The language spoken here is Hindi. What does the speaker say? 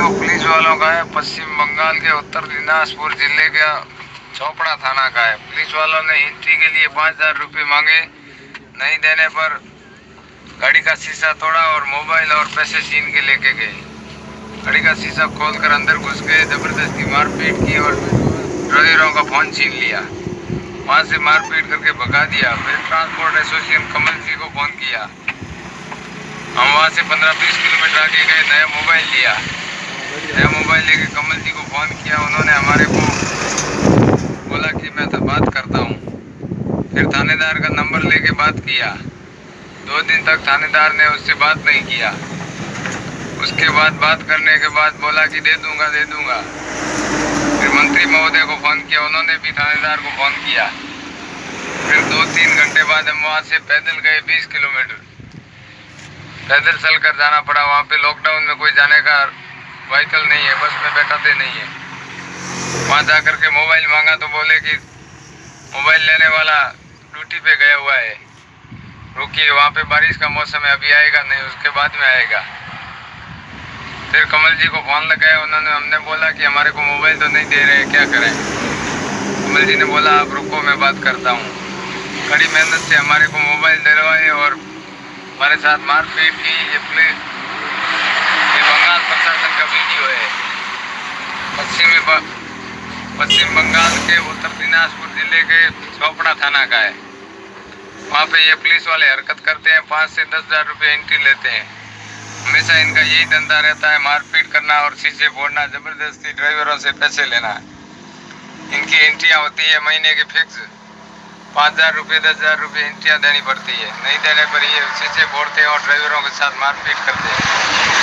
वीडियो पुलिस वालों का है। पश्चिम बंगाल के उत्तर दिनाजपुर जिले का चोपड़ा थाना का है। पुलिस वालों ने एंट्री के लिए 5000 रुपये मांगे। नहीं देने पर गाड़ी का शीशा तोड़ा और मोबाइल और पैसे छीन के लेके गए। गाड़ी का शीशा खोलकर अंदर घुस गए, जबरदस्ती मारपीट की और ड्राइवरों का फोन छीन लिया। वहां से मारपीट करके भगा दिया। फिर ट्रांसपोर्ट एसोसिएशन कमल जी को फोन किया। हम वहां से 15-20 किलोमीटर आगे गए, नया मोबाइल लिया। नया मोबाइल लेके कमल जी को फोन किया। उन्होंने हमारे को बोला कि मैं तो बात करता हूँ। फिर थानेदार का नंबर लेके बात किया। 2 दिन तक थानेदार ने उससे बात नहीं किया। उसके बाद बात करने के बाद बोला कि दे दूंगा। फिर मंत्री महोदय को फोन किया, उन्होंने भी थानेदार को फोन किया। फिर 2-3 घंटे बाद हम वहाँ से पैदल गए 20 किलोमीटर। पैदल चलकर जाना पड़ा। वहाँ पे लॉकडाउन में कोई जाने का व्हीकल नहीं है, बस में बैठाते नहीं है। वहाँ जा कर के मोबाइल मांगा तो बोले कि मोबाइल लेने वाला ड्यूटी पे गया हुआ है, रुकिए, वहाँ पे बारिश का मौसम है, अभी आएगा नहीं, उसके बाद में आएगा। फिर कमल जी को फोन लगाया। हमने बोला कि हमारे को मोबाइल तो नहीं दे रहे, क्या करें। कमल जी ने बोला आप रुको, मैं बात करता हूँ। कड़ी मेहनत से हमारे को मोबाइल दिलवाए और हमारे साथ मारपीट की। ये बंगाल प्रशासन का वीडियो है। पश्चिम बंगाल के उत्तर दिनाजपुर जिले के चोपड़ा थाना का है। वहाँ पे ये पुलिस वाले हरकत करते हैं। 5 से 10 हजार रुपये एंट्री लेते हैं। हमेशा इनका यही धंधा रहता है, मारपीट करना और शीशे फोड़ना, जबरदस्ती ड्राइवरों से पैसे लेना। इनकी एंट्रियाँ होती है महीने की फिक्स 5000 रुपये 10,000 रुपये एंट्रियाँ देनी पड़ती है। नहीं देने पर ये शीशे फोड़ते हैं और ड्राइवरों के साथ मारपीट करते हैं।